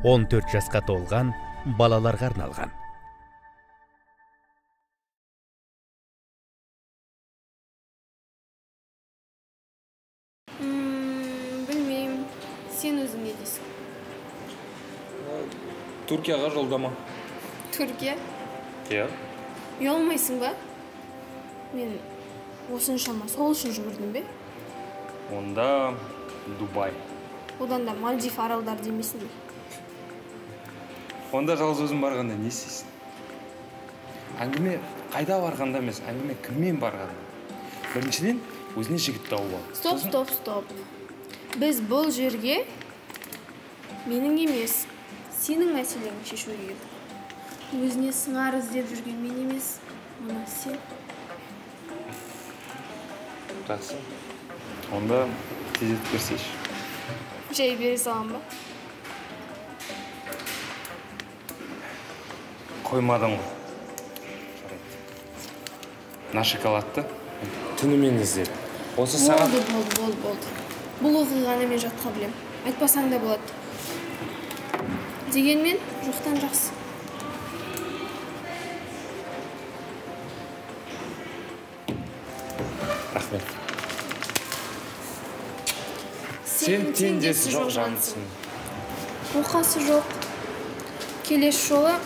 14 жасқа толған балаларға арналған. Білмеймін, сен өзің не дейсің? Түркияға жолдама. Түркия? Иә. Ұялмайсың ба? Мен осыншама сол үшін жүгірдім бе? Онда Дубай. Одан да Мальдив аралдар демесін бе? Онда жалғыз өзім барғанда не істейсің? Әңгіме қайда барғанда емес, әңгіме кіммен барғанда. Біріншіден өзіне жігіт тауып ал. Стоп. Біз бұл жерге менің емес, сенің мәселеңді шешуге келдік. Өзіне сыңар іздеп жүрген мен емес, мына сен. Жақсы. Онда тездетіп берсейші. Жай бере салам ба? Қоймадың ғой. На шоколадты түнімен іздеп. Осы сағат... Болды. Бұл оқиғаны мен жатқа білем. Айтпасаң да болады. Дегенмен, жоқтан жақсы. Рахмет. Сен теңдесі жоқ жансың. Оқасы жоқ. Келесі жолы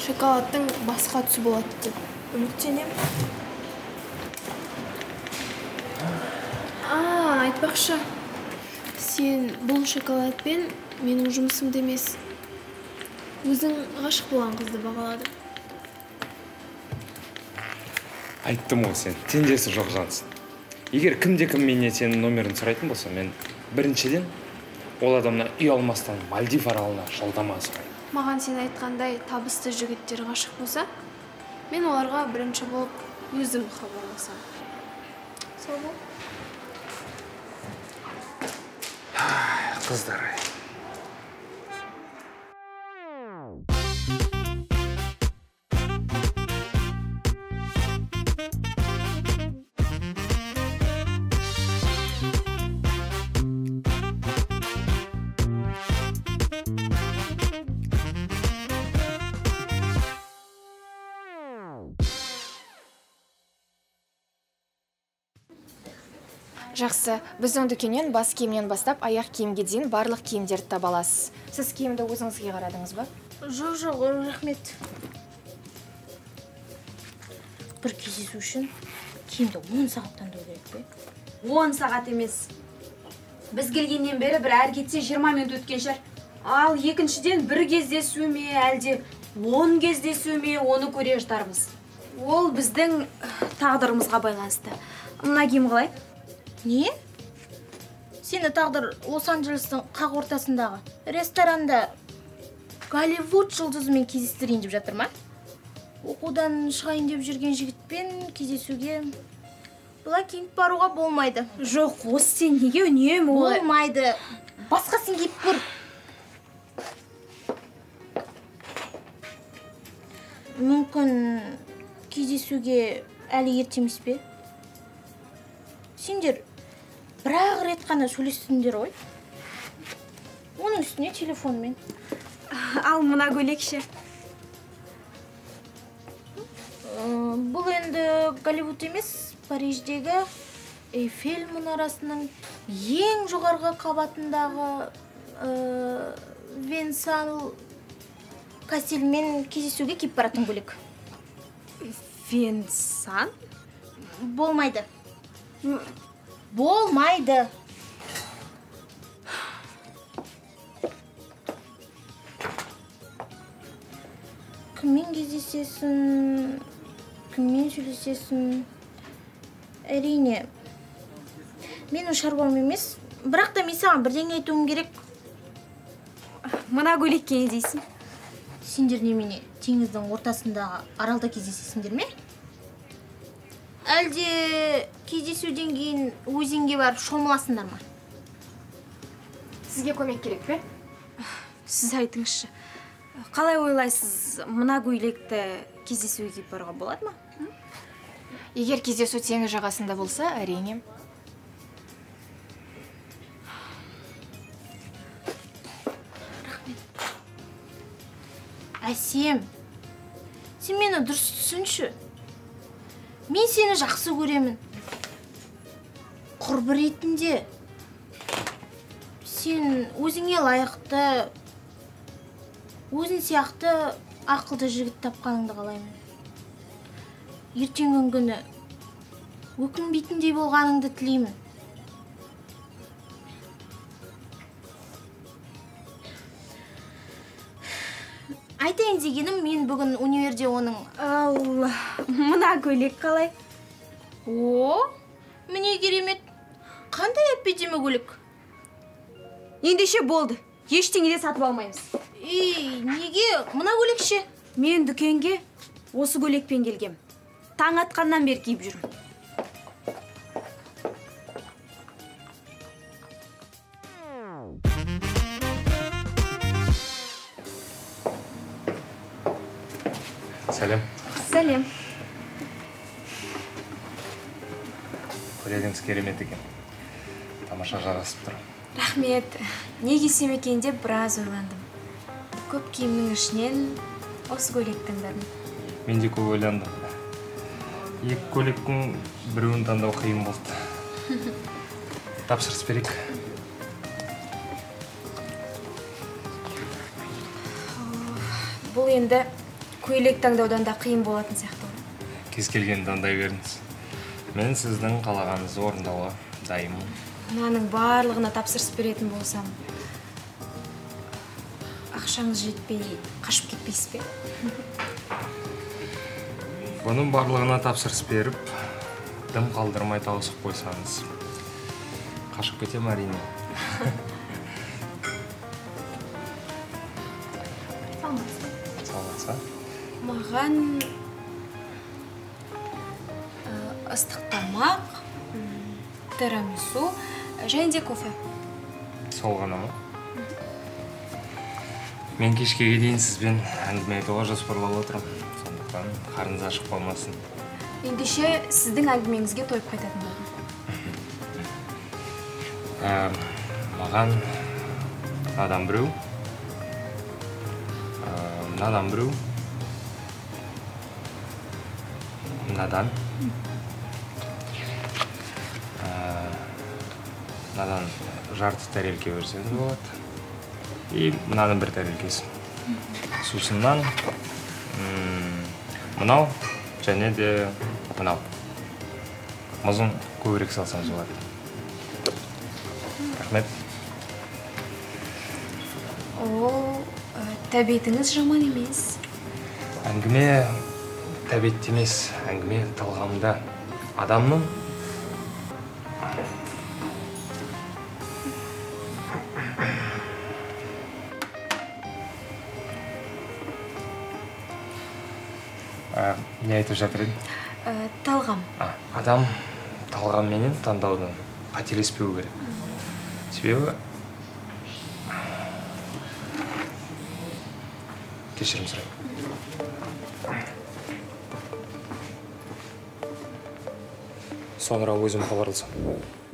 шоколадтың басқа түсі болады деп үміттенем. Айтпақшы, сен бұл шоколадпен менің жұмысымды емес, өзің ғашық болған қызды бағаладың. Айттым ғой, сен теңдесі жоқ жансың. Егер кімде-кім менен сенің номерін сұрайтын болса, мен біріншіден ол адамна үй алмастан Мальдив аралына жолдама сұраймын. Маған сен айтқандай табысты жігіттер ғашық болса, мен оларға бірінші болып өзім хабарласам. Сол бол. Қыздар. Жақсы, біздің дүкеннен бас киімнен бастап аяқ киімге дейін барлық киімдерді таба аласыз. Сіз киімді өзіңізге қарадыңыз ба? Жоқ, рахмет. Бір кездесу үшін киімді 10 сағаттан да керек пе? 10 сағат емес. Біз келгеннен бері бір әр кетсе 20 минут өткен шығар. Ал екіншіден бір кездесу ме, әлде 10 кездесу ме, оны көре жатармыз. Ол біздің тағдырымызға байланысты. Мына киім қалай? Не? Сені тағдыр Лос-Анджелестің қақ ортасындағы ресторанда Голливуд жұлдызымен кездестірейін деп жатыр ма? Оқудан шығайын деп жүрген жігітпен кездесуге бұлай киініп баруға болмайды. Жоқ, осы сен неге үнемі олай? Болмайды. Басқасын киіп көр. Мүмкін кездесуге әлі ерте емес пе? Сендер бір-ақ рет қана сөйлестіңдер ғой. Оның үстіне телефонмен. Ал мына көйлекше. Бұл енді Голливуд емес, Париждегі Эйфель мұнарасының ең жоғарғы қабатындағы Венсан Кастельмен кездесуге киіп баратын көйлек. Венсан? Болмайды. Болмайды. Кіммен кездесесің, кіммен сөйлесесің? Әрине, менің шаруам емес, бірақ та мен саған бірдеңе айтуым керек. Мына көйлекке не дейсің? Сендер немене теңіздің ортасындағы аралда кездесесіңдер ме? Әлде кездесуден кейін өзенге барып шомыласыңдар ма? Сізге көмек керек пе? Сіз айтыңызшы. Қалай ойлайсыз, мына көйлекті кездесуге киіп баруға болады ма? Егер кездесу теңіз жағасында болса, әрине. Әсем, сен мені дұрыс түсінші. Мен сені жақсы көремін. Құрбы ретінде сен өзіңе лайықты, өзің сияқты ақылды жігіт тапқаныңды қалаймын. Ертеңгі күні өкінбейтіндей болғаныңды тілеймін. Айтайын дегенім, мен бүгін универде оның... Алла, мына көйлек қалай? О, міне керемет. Қандай әппедемі көйлек? Ендеше болды. Ештеңе де сатып алмаймыз. Неге? Мына көйлек ше? Мен дүкенге осы көйлекпен келгем. Таң атқаннан бері киіп жүрмін. Сәлем. Сәлем. Көйлегіңіз керемет екен. Тамаша жарасып тұр. Рахмет. Не кисем екен деп біраз ойландым. Көп киімнің ішінен осы көйлек таңдадым. Мен де көп ойландым. Екі көйлектің біреуін таңдау қиын болды. Тапсырыс берейік. Бұл енді көйлек таңдаудан да қиын болатын сияқты. Кез келген таңдай беріңіз. Мен сіздің қалағаныңызды орындауға дайынмын. Мынаның барлығына тапсырыс беретін болсам, ақшаңыз жетпей, қашып кетпейсіз бе? Бұның барлығына тапсырыс беріп, дым қалдырмай тауысып қойсаңыз, қашып кетем әрине. Салматса? Маған ыстық тамақ, тирамису және де кофе. Сол ғана ма? Мен кешкеге дейін сізбен әңгіме айтуға жоспарлап отырмын. Сондықтан қарныңыз ашып қалмасын. Ендеше сіздің әңгімеңізге тойып қайтатын болдым. Маған мынадан біреу, мынадан біреу, мынадан, мынадан жарты тәрелке берсеңіз болады. И мынаның бір тәрелкесі. Сусыннан мынау және де мынау. Мұзын көбірек салсаңыз болады. Рахмет. Ол тәбетіңіз жаман емес. Әңгіме тәбетте емес, әңгіме талғамда. Адамның не айтып жатыр едің? Талғам. Адам талғамменен таңдаудың қателеспеу керек. Себебі кешірім сұраймын. Соңыра өзім хабарласам.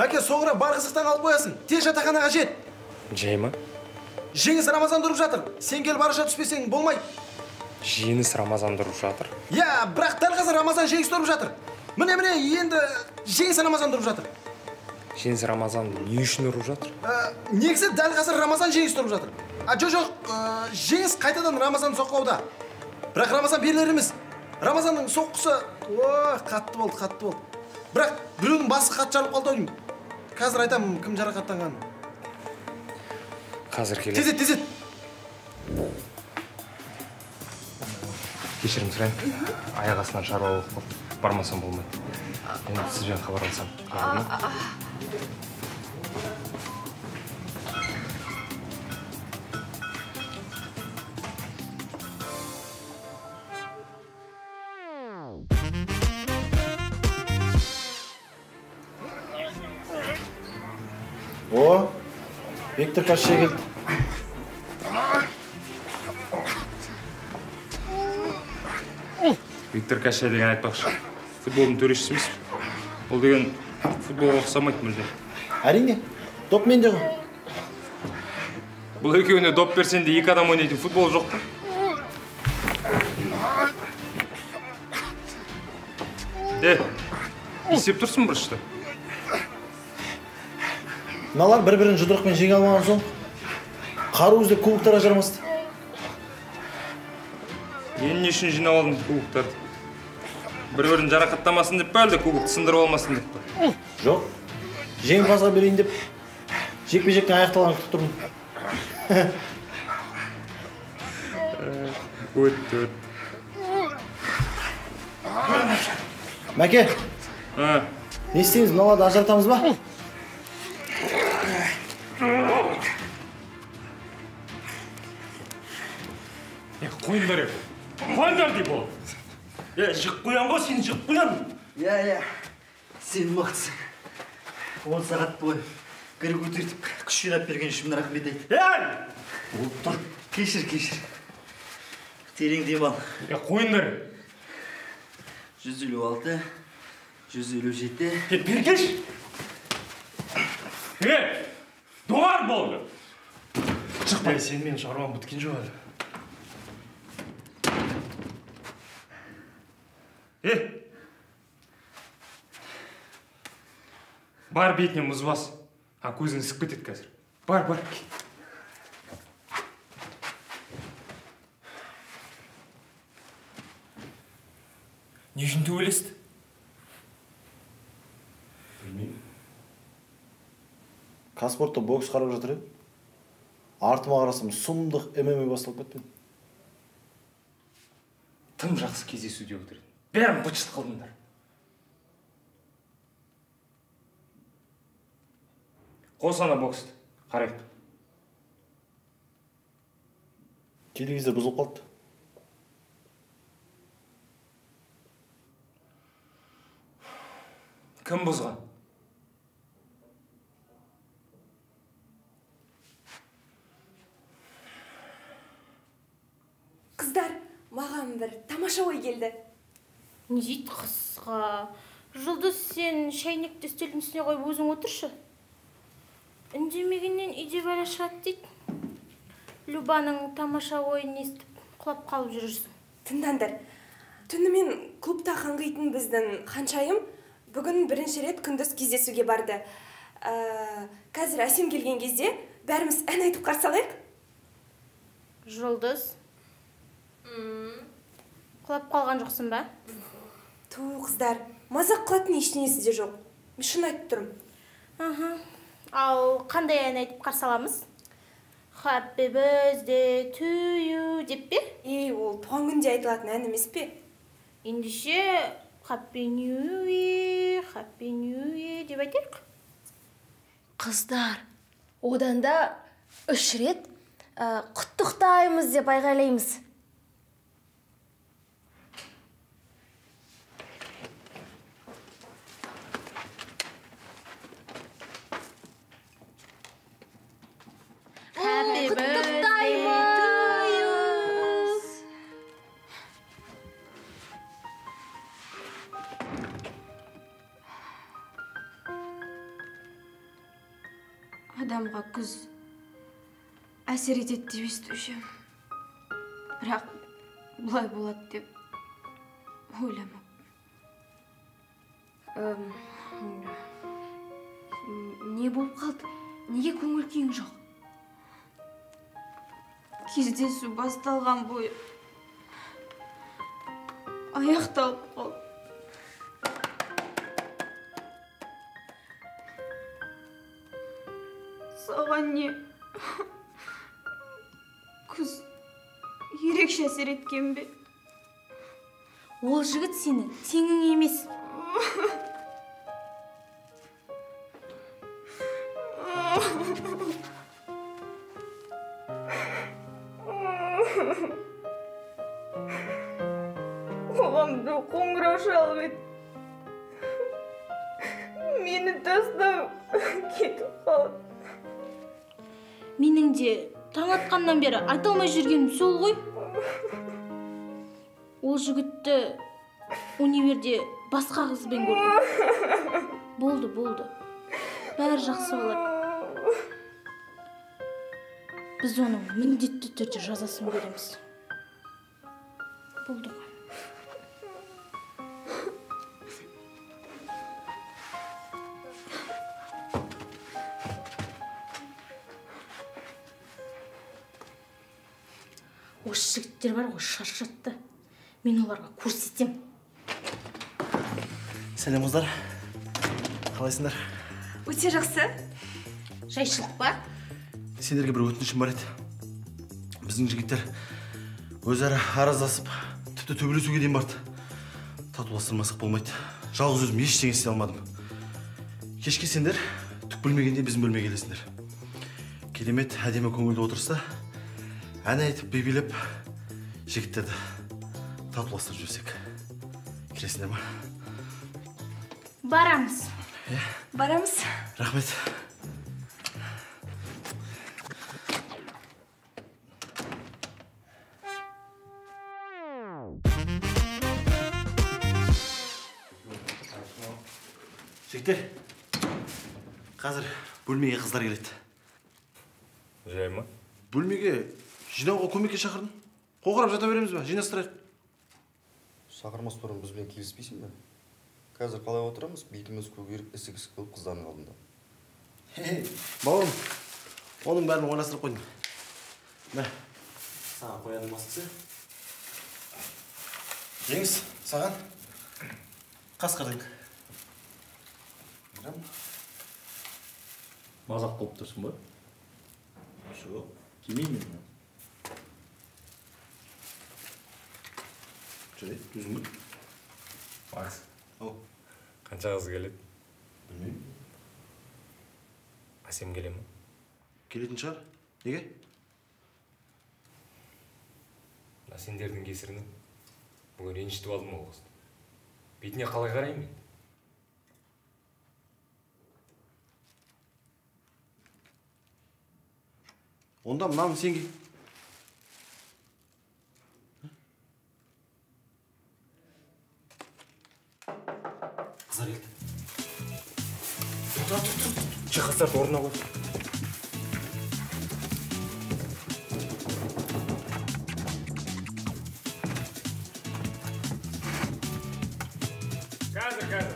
Мәке, соңыра бар қызықтан алып қоясың. Тез жатақханаға жет. Жай ма? Жеңіс Рамазан тұрып жатыр. Сен келіп араша түспесең болмайды. Жеңіс Рамазан тұрып жатыр. Я, бірақ дәл қазір Рамазан Жеңіс тұрып жатыр. Міне, енді Жеңіс Рамазан тұрып жатыр. Жеңіс Рамазан не үшін тұрып жатыр? Негізі дәл қазір Рамазан Жеңіс тұрып жатыр. Жоқ, Жеңіс қайтадан Рамазан соққауда. Бірақ Рамазан берілер емес. Рамазанның соққысы, қатты болды. Бірақ біреудің басы қатты жарылып қалды ойым. Қазір айтамын, кім жарақаттанғанын. Қазір келеді. Тезет. Кешірім сұрайын. Аяқ астынан шаруа болып бармасам болмайды. Енді сізбен хабарласам. Виктор Кашше келді. Виктор Кашше деген айтпақшы. Футболдың төрешісі емес. Ол деген футболға ұқсамайды мүлде. Әрине, доп менде ғой. Бұл екеуіне доп берсен де екі адам ойнайтын футбол жоқ па? Есеп тұрсын бұрышты. Мыналар бір-бірін жұдырықпен жеңе алмаған соң, қару іздеп кубоктар ажырмасты. Мен не үшін жинап алдым кубоктарды? Бір-бірін жарақаттамасын деп па, әлде кубокты сындырып алмасын деп па? Жоқ, жеңімпазға берейін деп, жекпе-жектің аяқталғанын күтіп тұрмын. Өт. Мәке, не істейміз, мыналарды ажыратамыз ба? Қойындар деп ол. Жық қоян ғой, сен жық қоян. Иә, сен мықтысың. 10 сағат бойы гір көтертіп, күш жинап берген үшін рахмет айт. Болып тұр. Кешір. Терең демал. Қойындар. 156, 157. Бергеш. Доғар болды. Шықпай, сен мен шаруам біткен жоқ әлі. Бар бетіне мұз бас. Көзін ісіп кетеді қазір. Бар. Не үшін төбелесті? Білмеймін. Каспортта бокс қарап жатыр еді. Артыма қарасам, сұмдық ММА басталып кетті. Тым жақсы кездесуде отырды. Бәрін бұчыт қылдыңдар. Қосана боксты. Қарайық. Телевизор бұзылып қалды. Кім бұзған? Қыздар, маған бір тамаша ой келді. Не дейді қызға? Жұлдыз, сен шайнекті үстелдің үстіне қойып өзің отыршы. Үндемегеннен үйде бәле шығады дейді. Любаның тамаша ойын естіп, құлап қалып жүрірсің. Тыңдандар, түнімен клубта қаңғитын біздің Ханшайым бүгін бірінші рет күндіз кездесуге барды. Қазір Әсем келген кезде бәріміз ән айтып қарсы алайық. Жұлдыз, құлап қалған жоқсың ба? Қыздар, мазақ қылатын ештеңесі де жоқ. Мен шын айтып тұрмын. Ал қандай ән айтып қарсы аламыз? Happy birthday to you деп пе? Ол туған күнде айтылатын ән емес пе? Ендеше Happy New Year деп айтайық. Қыздар, одан да 3 рет құттықтаймыз деп айғайлаймыз. Адамға күз әсер етеді деп естушем. Бірақ бұлай болады деп ойламап. Не болып қалды? Неге көңіл күйің жоқ? Кездесу басталған бойы аяқталып қалды. Саған не? Күз ерекше әсер еткен бе? Ол жігіт сені теңің емес. Оған бір қоңырау шалып еді. Мені тастап кетіп қалды. Менің де таң атқаннан бері айта алмай жүргенім сол ғой. Ол жігітті универде басқа қызбен көрдім. Болды. Бәрі жақсы болады. Біз оның міндетті түрде жазасын береміз. Болды ғой. Осы жігіттер бар ғой, шаршатты. Мен оларға көрсетем. Сәлем қыздар. Қалайсыңдар? Өте жақсы. Жайшылық па? Сендерге бір өтінішім бар еді. Біздің жігіттер өзара араздасып, тіпті төбелесуге дейін барды. Татуластырмасақ болмайды. Жалғыз өзім ештеңе істей алмадым. Кешке сендер түк білмегенде біздің бөлмеге келесіңдер. Керемет, әдемі көңілді отырыста ән айтып, би-билеп жігіттерді татуластырып жүрсек. Келесіңдер ма? Барамыз. Барамыз. Рахмет. Жігіттер, қазір бөлмеге қыздар келеді. Жай ма? Бөлмеге жинауға көмекке шақырдым. Қоқырап жата береміз ба? Жинастырайық. Шақырмас бұрын бізбен келіспейсің бе? Қазір қалай отырамыз? Бетіміз көгеріп, ісік-ісік болып қыздардың алдында. Бауырым, оның бәрін ойластырып қойдым. Мә, саған қояның мастысы. Жеңіс, саған қасқырдың. Мазақ болып тұрсың ба? Жоқ, кемеймін мен. Жарайды, өзің біл. Макс, Ау, қанша қыз келеді? білмеймін. Әсем келе ма? Келетін шығар. Неге? Сендердің кесірінен бүгін ренжітіп алдым ол қызды. Бетіне қалай қараймын мен? Онда мынаны сен ки. Қыздар келді. Тұр. Жиһаздарды орнына қой. Қазір.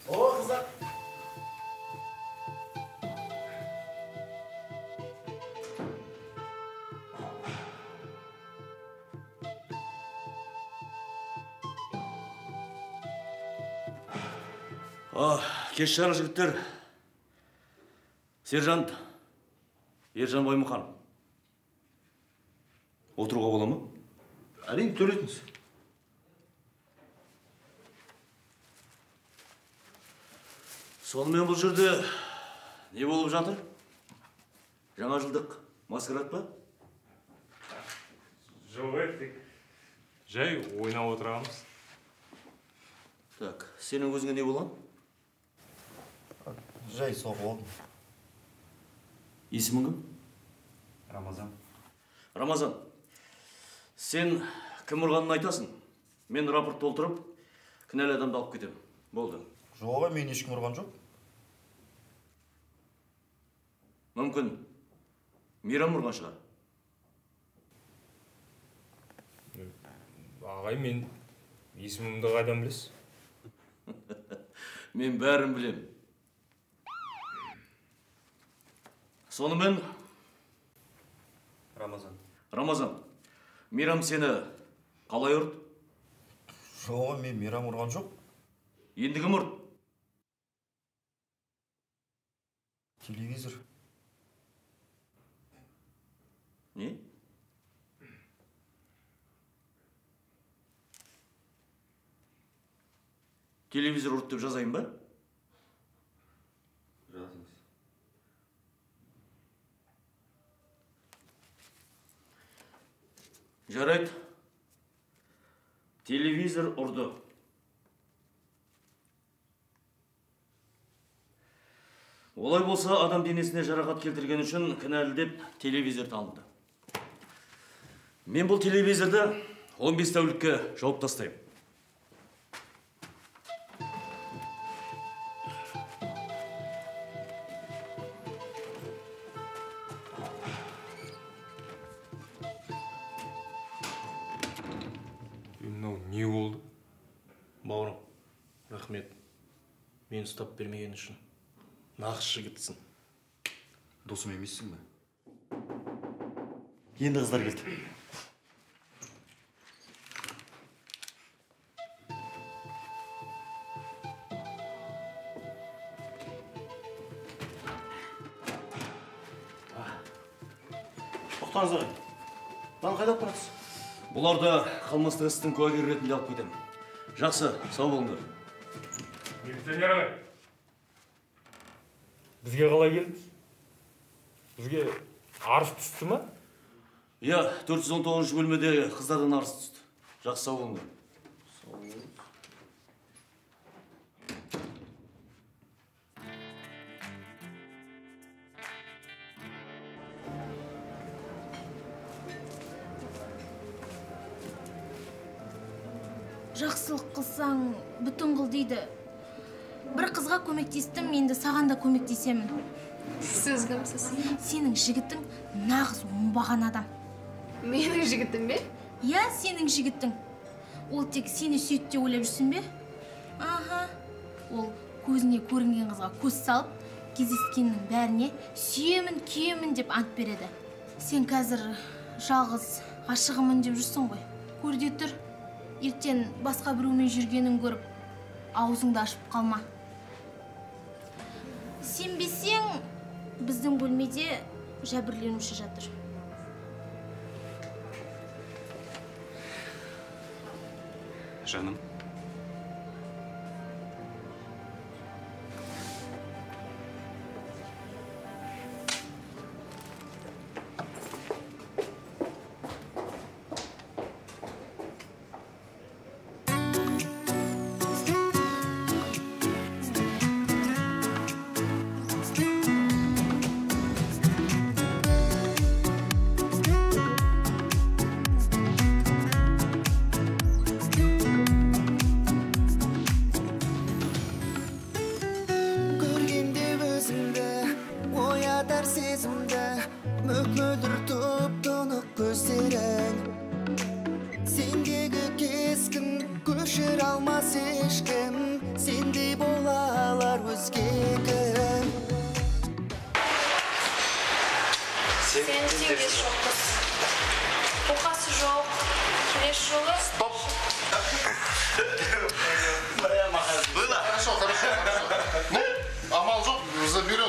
О, қыздар. Кеш шығар жігіттер. Сержант Ержан Баймұхан. Отыруға бола ма? Әрине, төлейтіңіз. Сонымен бұл жерде не болып жатыр? Жаңа жылдық маскарад па? Жоқ еттік. Жай ойнап отырамыз. Так, сенің өзіңе не болған? Жай соғып алдым. Есімің кім? Рамазан. Рамазан, сен кім ұрғанын айтасың? Мен рапорт толтырып, кінәлі адамды алып кетемін. Болды. Жоға, мен ешкім ұрған жоқ. Мүмкін Мейрам ұрған шығар. Ағай, мен есімімді қайдан білесіз? Мен бәрін білем. Сонымен Рамазан, Мейрам сені қалай ұрды? Жоға, мен Мейрам ұрған жоқ. Енді кім ұрды? Телевизор. Не? Телевизор ұрды деп жазайын ба? Жазыңыз. Жарайды. Телевизор ұрды. Олай болса, адам денесіне жарақат келтірген үшін кінәлі деп телевизор алынды. Мен бұл телевизорды 15 тәулікке жауып тастаймын. Мынау не болды? Бауырым, рахмет. Мені ұстап бермеген үшін. Нағыз жігітсің. Досым емессің бе? Енді қыздар келді. Тоқтаңыз ағай. Маған қайда алып барасыз? Бұларды қылмыстық істің куәгері ретінде алып кетемін. Жақсы, сау болыңдар. Милиционер ағай. Бізге қалай келдіңіз? Бізге арыз түсті ма? Иә, 419 бөлмеде қыздардан арыз түсті. Жақсы, сау болыңдар. Жақсылық қылсаң, бүтін қыл дейді. Бір қызға көмектестім, енді саған да көмектесемін. Сіз кімсіз? Сенің жігітің нағыз оңбаған адам. Менің жігітім бе? Иә, сенің жігітің. Ол тек сені сүйет деп ойлап жүрсің бе? Аха. Ол көзіне көрінген қызға көз салып, кездескеннің бәріне сүйемін, күйемін деп ант береді. Сен қазір жалғыз ғашығымын деп жүрсің ғой. Көрде тұр. Ертең басқа біреумен жүргенін көріп, аузыңды ашып қалма. Сенбесең, біздің бөлмеде жәбірленуші жатыр. Жаным.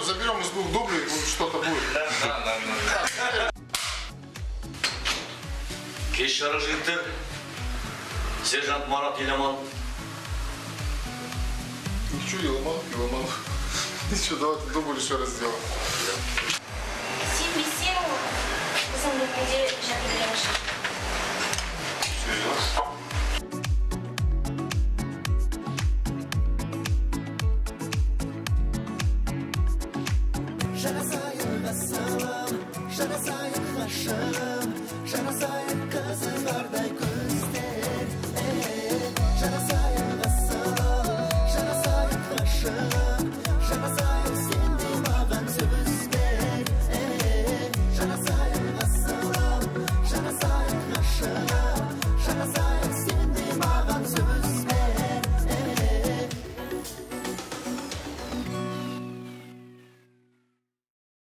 Заберем из двух дублей, что-то будет. Да. Кеш жарық жігіттер, сержант Марат Еламан. Ничего, Еламан. Ничего, давайте дубль еще раз сделаем. Сенбесең, біздің бөлмеде жәбірленуші. Серьезно? Жарасайық асылым, жарасайық ғашығым.